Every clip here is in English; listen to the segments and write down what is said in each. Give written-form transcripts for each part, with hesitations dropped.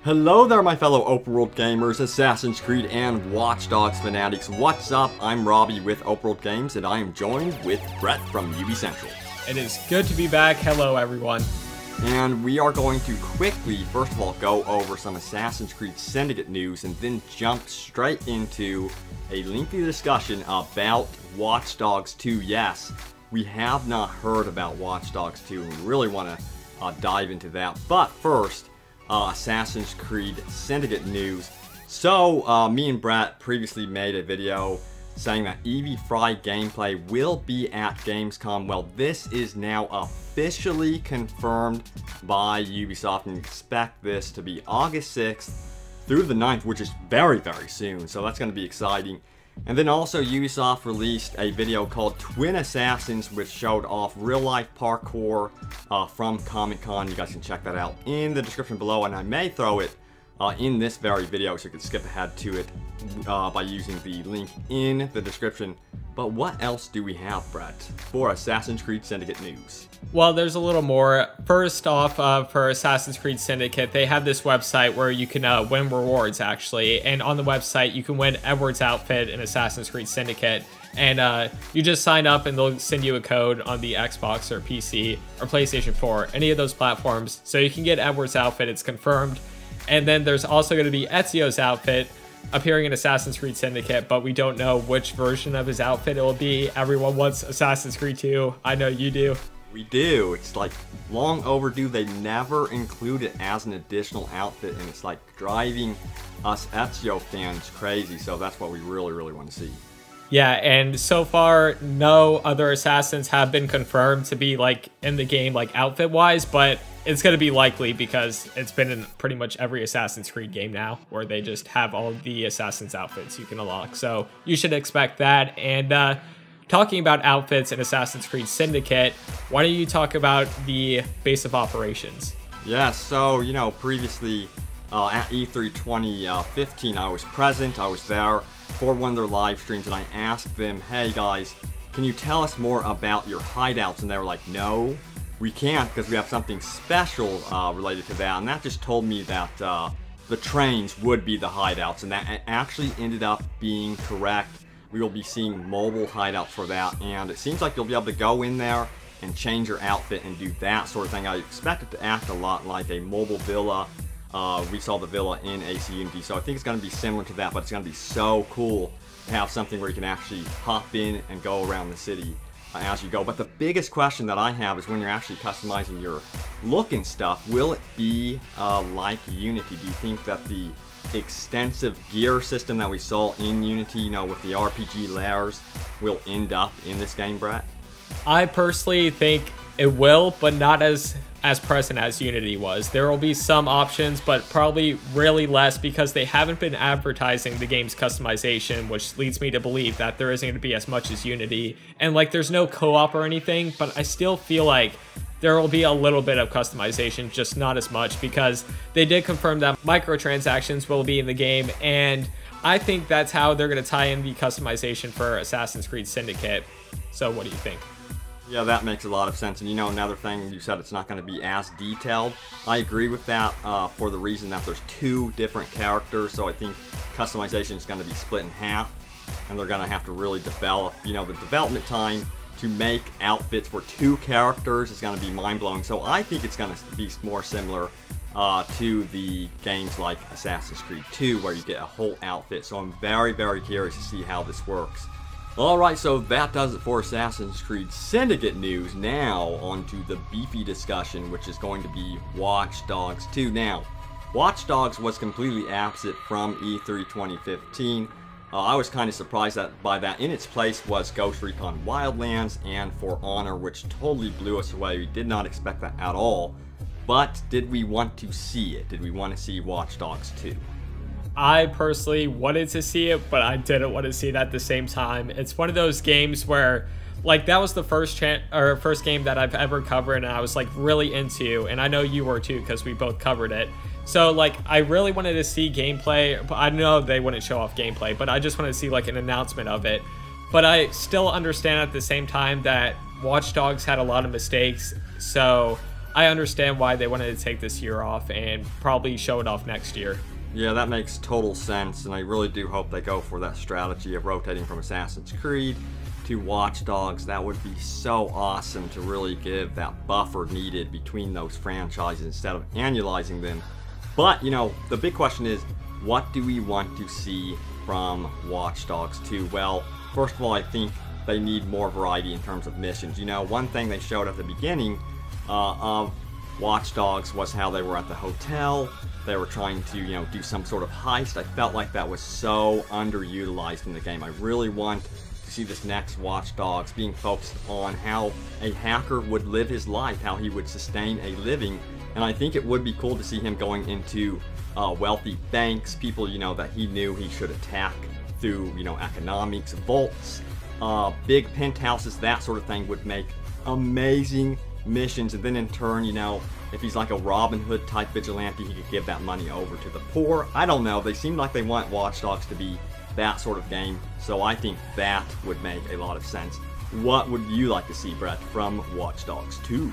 Hello there, my fellow open world gamers, Assassin's Creed and Watch Dogs fanatics. What's up? I'm Robbie with Open World Games, and I am joined with Brett from UbiCentral. It is good to be back. Hello, everyone. And we are going to quickly, first of all, go over some Assassin's Creed Syndicate news, and then jump straight into a lengthy discussion about Watch Dogs 2. Yes, we have not heard about Watch Dogs 2, and we really want to dive into that. But first, Assassin's Creed Syndicate news. So, me and Brett previously made a video saying that Evie Fry gameplay will be at Gamescom. Well, this is now officially confirmed by Ubisoft, and expect this to be August 6th through the 9th, which is very, very soon. So that's going to be exciting. And then also Ubisoft released a video called Twin Assassins, which showed off real-life parkour from Comic-Con. You guys can check that out in the description below, and I may throw it in this very video, so you can skip ahead to it by using the link in the description. But what else do we have, Brett, for Assassin's Creed Syndicate news? Well, there's a little more. First off, for Assassin's Creed Syndicate, they have this website where you can win rewards, actually. And on the website, you can win Edward's outfit in Assassin's Creed Syndicate. And you just sign up and they'll send you a code on the Xbox or PC or PlayStation 4, any of those platforms. So you can get Edward's outfit, it's confirmed. And then there's also going to be Ezio's outfit appearing in Assassin's Creed Syndicate, but we don't know which version of his outfit it will be. Everyone wants Assassin's Creed 2. I know you do. We do. It's like long overdue. They never include it as an additional outfit, and it's like driving us Ezio fans crazy. So that's what we really want to see. Yeah, and so far, no other Assassins have been confirmed to be like in the game, like outfit-wise, but it's going to be likely because it's been in pretty much every Assassin's Creed game now, where they just have all the Assassin's outfits you can unlock. So you should expect that. And talking about outfits in Assassin's Creed Syndicate, why don't you talk about the base of operations? Yeah, so, you know, previously at E3 2015, I was present. I was there for one of their live streams, and I asked them, hey guys, can you tell us more about your hideouts? And they were like, no, we can't, because we have something special related to that. And that just told me that the trains would be the hideouts, and that actually ended up being correct. We will be seeing mobile hideouts for that, and it seems like you'll be able to go in there and change your outfit and do that sort of thing. I expect it to act a lot like a mobile villa. We saw the villa in AC Unity, so I think it's going to be similar to that, but it's going to be so cool to have something where you can actually hop in and go around the city as you go. But the biggest question that I have is when you're actually customizing your look and stuff, will it be like Unity? Do you think that the extensive gear system that we saw in Unity, you know, with the RPG layers, will end up in this game, Brett? I personally think it will, but not as present as Unity was. There will be some options, but probably really less, because they haven't been advertising the game's customization, which leads me to believe that there isn't going to be as much as Unity. And like, there's no co-op or anything, but I still feel like there will be a little bit of customization, just not as much, because they did confirm that microtransactions will be in the game, and I think that's how they're going to tie in the customization for Assassin's Creed Syndicate. So what do you think? Yeah, that makes a lot of sense. And you know, another thing, you said it's not going to be as detailed. I agree with that for the reason that there's two different characters, so I think customization is going to be split in half, and they're going to have to really develop, you know, the development time to make outfits for two characters is going to be mind-blowing. So I think it's going to be more similar to the games like Assassin's Creed 2, where you get a whole outfit. So I'm very curious to see how this works. Alright, so that does it for Assassin's Creed Syndicate news. Now, on to the beefy discussion, which is going to be Watch Dogs 2. Now, Watch Dogs was completely absent from E3 2015. I was kind of surprised by that. In its place was Ghost Recon Wildlands and For Honor, which totally blew us away. We did not expect that at all. But did we want to see it? Did we want to see Watch Dogs 2? I personally wanted to see it, but I didn't want to see it at the same time. It's one of those games where, like, that was the first game that I've ever covered, and I was like really into, and I know you were too, because we both covered it. So like, I really wanted to see gameplay, but I know they wouldn't show off gameplay, but I just wanted to see like an announcement of it. But I still understand at the same time that Watch Dogs had a lot of mistakes, so I understand why they wanted to take this year off and probably show it off next year. Yeah, that makes total sense, and I really do hope they go for that strategy of rotating from Assassin's Creed to Watch Dogs. That would be so awesome to really give that buffer needed between those franchises instead of annualizing them. But, you know, the big question is, what do we want to see from Watch Dogs 2? Well, first of all, I think they need more variety in terms of missions. You know, one thing they showed at the beginning of Watch Dogs was how they were at the hotel. They were trying to, you know, do some sort of heist. I felt like that was so underutilized in the game. I really want to see this next Watch Dogs being focused on how a hacker would live his life, how he would sustain a living. And I think it would be cool to see him going into wealthy banks, people, you know, that he knew he should attack through, you know, economics, vaults, big penthouses, that sort of thing would make amazing missions. And then in turn, you know, if he's like a Robin Hood type vigilante, he could give that money over to the poor. I don't know, they seem like they want Watch Dogs to be that sort of game, so I think that would make a lot of sense. What would you like to see, Brett, from Watch Dogs 2?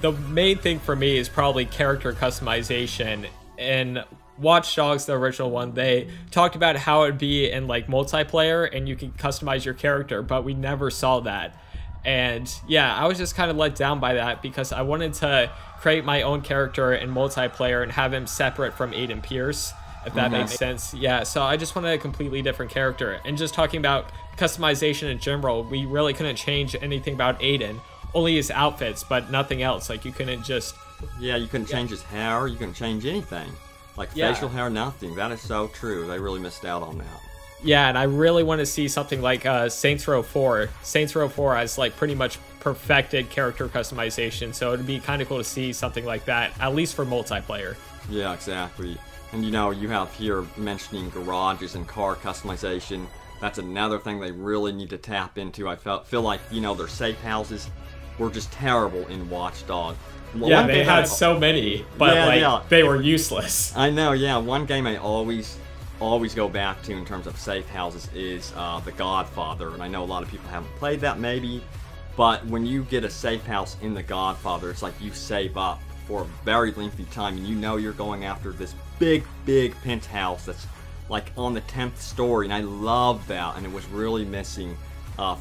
The main thing for me is probably character customization. In Watch Dogs, the original one, they talked about how it would be in like multiplayer and you could customize your character, but we never saw that. And yeah, I was just kind of let down by that because I wanted to create my own character in multiplayer and have him separate from Aiden Pierce, if that makes sense. Yeah, so I just wanted a completely different character. And just talking about customization in general, we really couldn't change anything about Aiden. Only his outfits, but nothing else. Like, you couldn't just... Yeah, you couldn't change his hair, you couldn't change anything. Like, facial hair, nothing. That is so true. They really missed out on that. Yeah, and I really want to see something like Saints Row 4. Saints Row 4 has, like, pretty much perfected character customization, so it'd be kind of cool to see something like that, at least for multiplayer. Yeah, exactly. And, you know, you have here mentioning garages and car customization. That's another thing they really need to tap into. I feel like, you know, their safe houses were just terrible in Watch Dogs. Yeah, they had so many, but they were useless. I know, yeah. One game I always go back to in terms of safe houses is The Godfather, and I know a lot of people haven't played that maybe, but when you get a safe house in The Godfather, it's like you save up for a very lengthy time, and you know you're going after this big penthouse that's like on the 10th story, and I love that, and it was really missing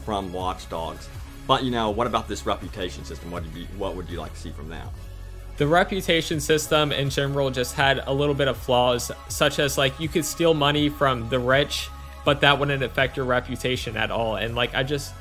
from Watch Dogs. But, you know, what about this reputation system? What would you like to see from that? The reputation system in general just had a little bit of flaws, such as, like, you could steal money from the rich, but that wouldn't affect your reputation at all. And, like, I just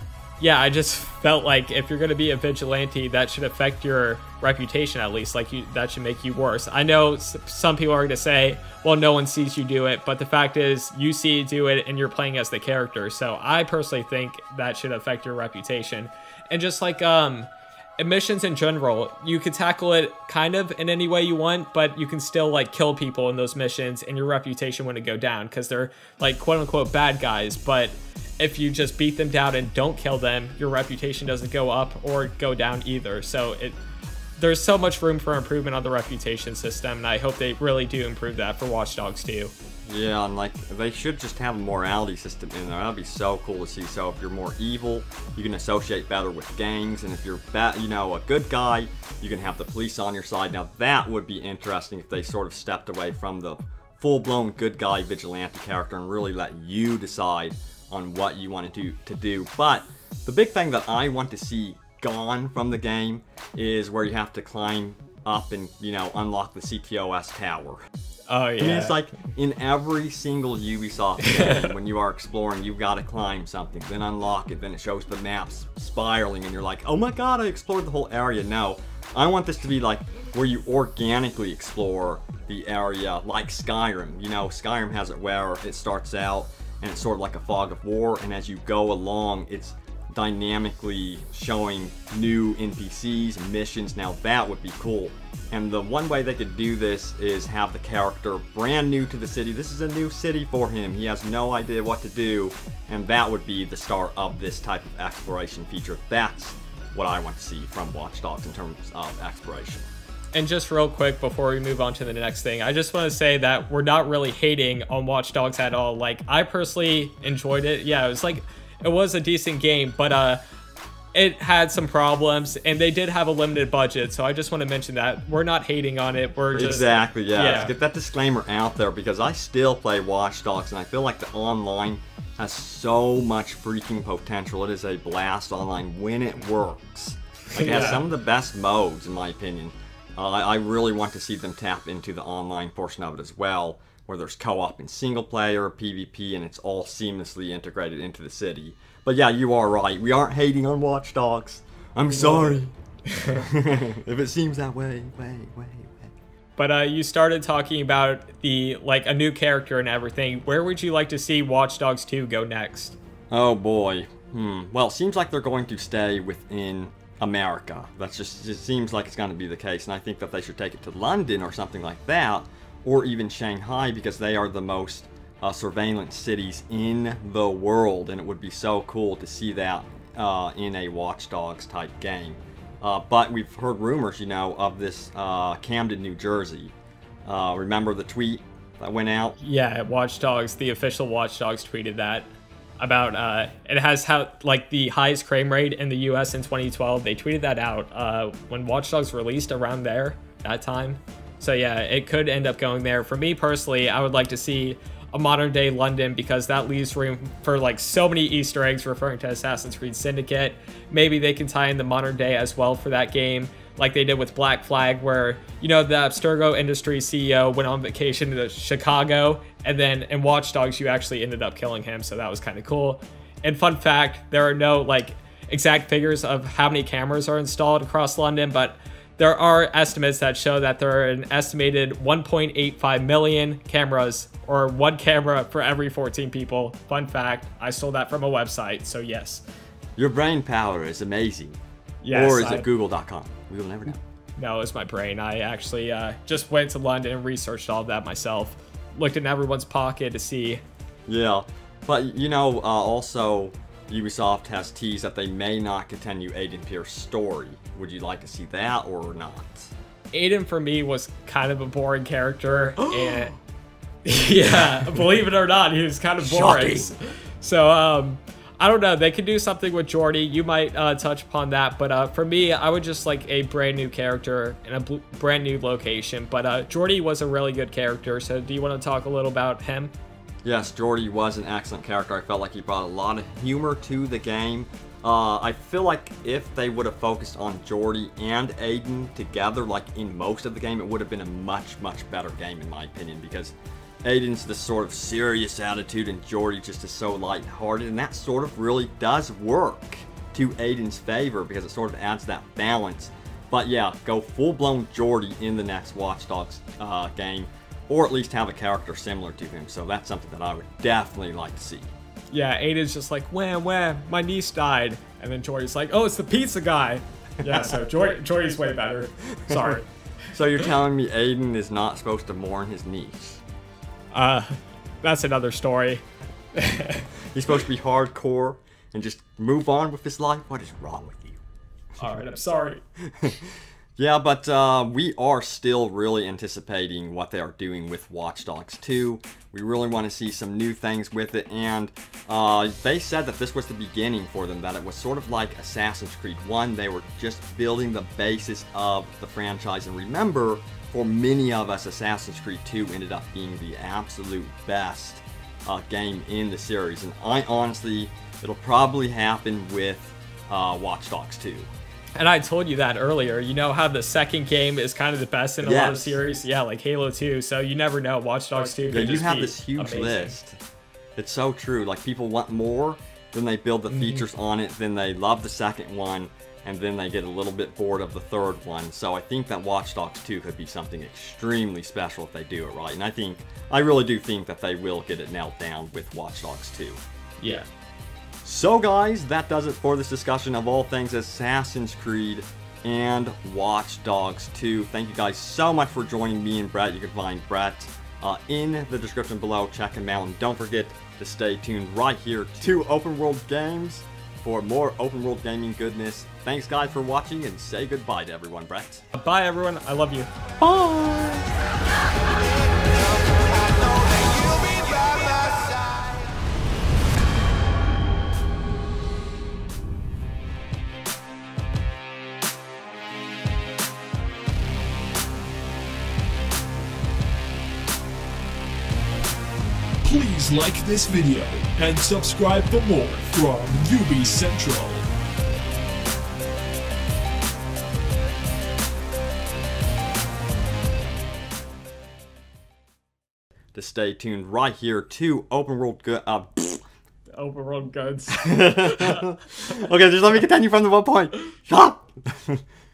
felt like if you're going to be a vigilante, that should affect your reputation at least. Like, that should make you worse. I know some people are going to say, well, no one sees you do it, but the fact is you see you do it and you're playing as the character. So I personally think that should affect your reputation. And just like missions in general, you could tackle it kind of in any way you want, but you can still like kill people in those missions and your reputation wouldn't go down because they're like quote unquote bad guys. But if you just beat them down and don't kill them, your reputation doesn't go up or go down either. So there's so much room for improvement on the reputation system, and I hope they really do improve that for Watch Dogs 2. Yeah, and like they should just have a morality system in there. That'd be so cool to see. So if you're more evil, you can associate better with gangs, and if you're a good guy, you can have the police on your side. Now that would be interesting if they sort of stepped away from the full-blown good guy vigilante character and really let you decide on what you wanted to do. But the big thing that I want to see gone from the game is where you have to climb up and, you know, unlock the CTOS tower. Oh, yeah. I mean, it's like in every single Ubisoft game, when you are exploring, you've got to climb something, then unlock it, then it shows the maps spiraling, and you're like, oh my god, I explored the whole area. No, I want this to be like where you organically explore the area, like Skyrim. You know, Skyrim has it where it starts out, and it's sort of like a fog of war, and as you go along, it's dynamically showing new NPCs and missions. Now that would be cool. And the one way they could do this is have the character brand new to the city. This is a new city for him. He has no idea what to do, and that would be the start of this type of exploration feature. That's what I want to see from Watch Dogs in terms of exploration. And just real quick before we move on to the next thing, I just want to say that we're not really hating on Watch Dogs at all. Like, I personally enjoyed it. Yeah, it was a decent game, but it had some problems, and they did have a limited budget, so I just want to mention that. We're not hating on it, we're just... Exactly, yeah. Let's get that disclaimer out there, because I still play Watch Dogs, and I feel like the online has so much freaking potential. It is a blast online when it works. Like, it has some of the best modes, in my opinion. I really want to see them tap into the online portion of it as well, where there's co-op and single-player, PvP, and it's all seamlessly integrated into the city. But yeah, you are right. We aren't hating on Watch Dogs. I'm sorry. If it seems that way. But you started talking about the a new character and everything. Where would you like to see Watch Dogs 2 go next? Oh boy. Well, it seems like they're going to stay within America. That's just, it seems like it's going to be the case. And I think that they should take it to London or something like that. Or even Shanghai, because they are the most surveillance cities in the world, and it would be so cool to see that in a Watch Dogs type game. But we've heard rumors, you know, of this Camden, New Jersey. Remember the tweet that went out? Yeah, Watch Dogs, the official Watch Dogs tweeted that about it has how the highest crime rate in the US in 2012. They tweeted that out when Watch Dogs released around that time. So yeah, it could end up going there. For me personally, I would like to see a modern day London, because that leaves room for so many Easter eggs referring to Assassin's Creed Syndicate. Maybe they can tie in the modern day as well for that game, like they did with Black Flag, where, you know, the Abstergo Industries CEO went on vacation to Chicago, and then in Watch Dogs you actually ended up killing him, so that was kind of cool. And fun fact, there are no exact figures of how many cameras are installed across London, but there are estimates that show that there are an estimated 1.85 million cameras, or one camera for every 14 people. Fun fact, I stole that from a website, so yes. Your brain power is amazing. Yes, or is it google.com? We will never know. No, it's my brain. I actually just went to London and researched all of that myself. Looked in everyone's pocket to see. Yeah, but you know, also Ubisoft has teased that they may not continue Aiden Pierce's story. Would you like to see that or not? Aiden, for me, was kind of a boring character. And yeah, believe it or not, he was kind of boring. Shocking. So, I don't know. They could do something with Jordy. You might touch upon that. But for me, I would just like a brand new character in a brand new location. But Jordy was a really good character. So do you want to talk a little about him? Yes, Jordy was an excellent character. I felt like he brought a lot of humor to the game. I feel like if they would have focused on Jordy and Aiden together, like in most of the game, it would have been a much, much better game in my opinion, because Aiden's this sort of serious attitude and Jordy just is so lighthearted, and that sort of really does work to Aiden's favor because it sort of adds that balance. But yeah, go full-blown Jordy in the next Watch Dogs game, or at least have a character similar to him. So that's something that I would definitely like to see. Yeah, Aiden's just like, wham, wham, my niece died. And then Jordy's like, oh, it's the pizza guy. Yeah, so Jordy's way better. Sorry. So you're telling me Aiden is not supposed to mourn his niece? That's another story. He's supposed to be hardcore and just move on with his life? What is wrong with you? Alright, I'm sorry. Yeah, but we are still really anticipating what they are doing with Watch Dogs 2. We really want to see some new things with it, and they said that this was the beginning for them, that it was sort of like Assassin's Creed 1. They were just building the basis of the franchise, and remember, for many of us, Assassin's Creed 2 ended up being the absolute best game in the series, and I honestly, it'll probably happen with Watch Dogs 2. And I told you that earlier. You know how the second game is kind of the best in a lot of series? Yeah, like Halo 2. So you never know. Watch Dogs 2 could you have this huge list. It's so true. Like, people want more, then they build the features on it, then they love the second one, and then they get a little bit bored of the third one. So I think that Watch Dogs 2 could be something extremely special if they do it right. And I really do think that they will get it nailed down with Watch Dogs 2. Yeah. So guys, that does it for this discussion of all things Assassin's Creed and Watch Dogs 2. Thank you guys so much for joining me and Brett. You can find Brett in the description below. Check him out, and don't forget to stay tuned right here to Open World Games for more open world gaming goodness. Thanks guys for watching, and say goodbye to everyone, Brett. Bye everyone, I love you. Bye! Please like this video and subscribe for more from UbiCentral. To stay tuned right here to Open World Good. Overworld goods. Okay, just let me continue from the one point. Stop!